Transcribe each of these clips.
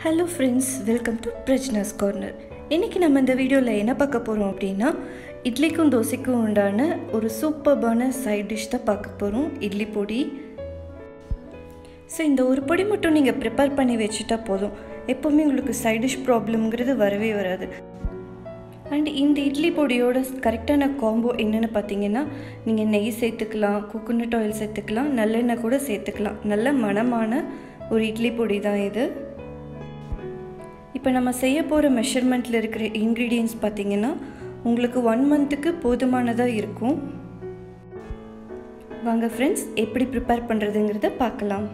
Hello friends, welcome to Prajna's Corner. இன்னைக்கு நம்ம இந்த வீடியோல என்ன பார்க்க போறோம் அப்படினா இட்லிக்கும் தோசைக்கும் உண்டான ஒரு சூப்பர்பான சைடு டிஷ் தான் பார்க்க போறோம், இட்லி பொடி. சோ இந்த ஒரு பொடி மட்டும் நீங்க prepare பண்ணி வெச்சிட்டா போதும். எப்பவுமே உங்களுக்கு சைடு டிஷ் ப்ராப்ளம்ங்கிறது வரவே வராது. And இந்த இட்லி பொடியோட கரெக்ட்டான காம்போ என்னன்னு பாத்தீங்கன்னா நீங்க நெய் சேர்த்துக்கலாம், கோகனட் ஆயில் சேர்த்துக்கலாம், நல்லெண்ணெய் கூட சேர்த்துக்கலாம். நல்ல மணமான ஒரு இட்லி பொடி தான் இது. இப்போ நம்ம செய்ய போற மெஷர்மென்ட்ல இருக்கிற ingredients பாத்தீங்கன்னா உங்களுக்கு 1 monthக்கு போதுமானதா இருக்கும். வாங்க फ्रेंड्स எப்படி prepare பண்றதுங்கறத பார்க்கலாம்.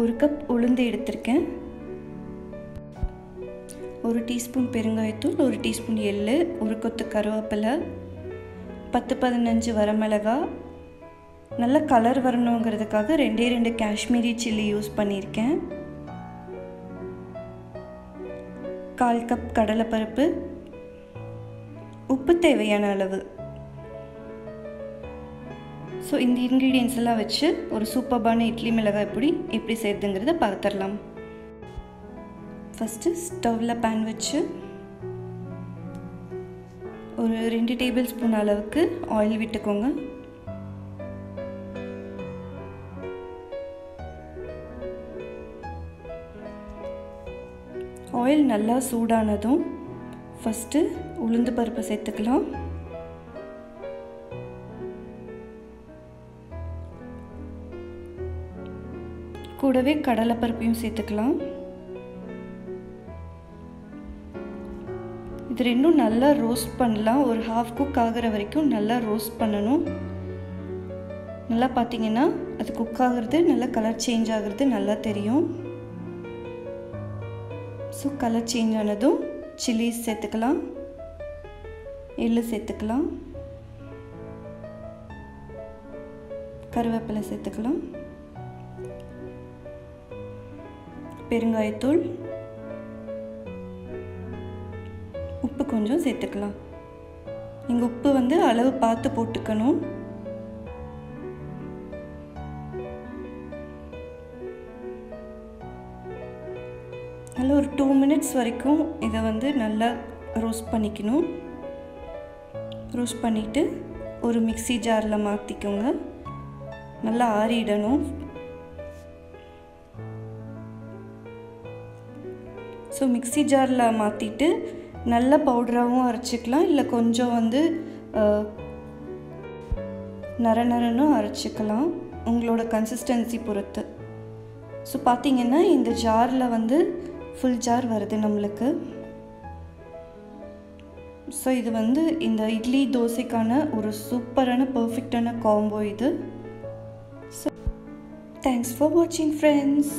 ஒரு கப் உளுந்து எடுத்துர்க்கேன். 1 டீஸ்பூன் பெருங்காயத்தூள், 1 டீஸ்பூன் எள்ளு, 1 கொத்து கருவேப்பிலை, 10-15 வரமிளகாய், நல்ல கலர் வரணும்ங்கிறதுக்காக 2 காஷ்மீரி சில்லி யூஸ் பண்ணியிருக்கேன். 1/4 கப் கடலைப்பருப்பு, உப்பு தேவையான அளவு. So இந்த ingredients எல்லாம் வச்சு ஒரு சூப்பர்பான இட்லி மிளகாய் பொடி எப்படி செய்யறதுங்கறத பார்த்துறலாம். ஃபர்ஸ்ட் ஸ்டவ்ல pan வச்சு ஒரு 2 டேபிள்ஸ்பூன் அளவுக்கு ஆயில் விட்டுக்கோங்க. ஆயில் நல்லா சூடானதும் ஃபர்ஸ்ட் உளுந்து பருப்பு சேர்த்துக்கலாம். கூடவே கடலை பருப்பையும் சேர்த்துக்கலாம். இது ரெண்டும் நல்லா ரோஸ்ட் பண்ணலாம். ஒரு half cook ஆகுற வரைக்கும் நல்லா ரோஸ்ட் பண்ணனும். நல்லா பாத்தீங்கன்னா அது குக் ஆகுறது, நல்ல கலர் சேஞ்ச் ஆகுறது நல்லா தெரியும். சோ கலர் சேஞ்ச் ஆனதும் சில்லிஸ் சேர்த்துக்கலாம். எள்ளு சேர்த்துக்கலாம். கருவேப்பிலை சேர்த்துக்கலாம். பெருங்காயத்தூள், உப்பு கொஞ்சம் சேர்த்துக்கலாம். நீங்க உப்பு வந்து அளவு பார்த்து போட்டுக்கணும். நல்ல ஒரு 2 minutes வரைக்கும் இத வந்து நல்லா ரோஸ்ட் பண்ணிக்கணும். ரோஸ்ட் பண்ணிட்டு ஒரு மிக்ஸி ஜார்ல மாத்திக்கோங்க. நல்லா ஆறிடணும். சோ மிக்ஸி ஜார்ல மாத்திட்டு நல்ல பவுடராவும் அரைச்சுக்கலாம், இல்ல கொஞ்சம் வந்து நரநரன்னு அரைச்சுக்கலாம், உங்களோட கன்சிஸ்டன்சி பொறுத்து. சோ பாத்தீங்கன்னா இந்த ஜார்ல வந்து full ஜார் வருது நமக்கு. சோ இது வந்து இந்த இட்லி தோசைக்கான ஒரு சூப்பரான பெர்ஃபெக்ட்டான காம்போ இது. So thanks for watching friends.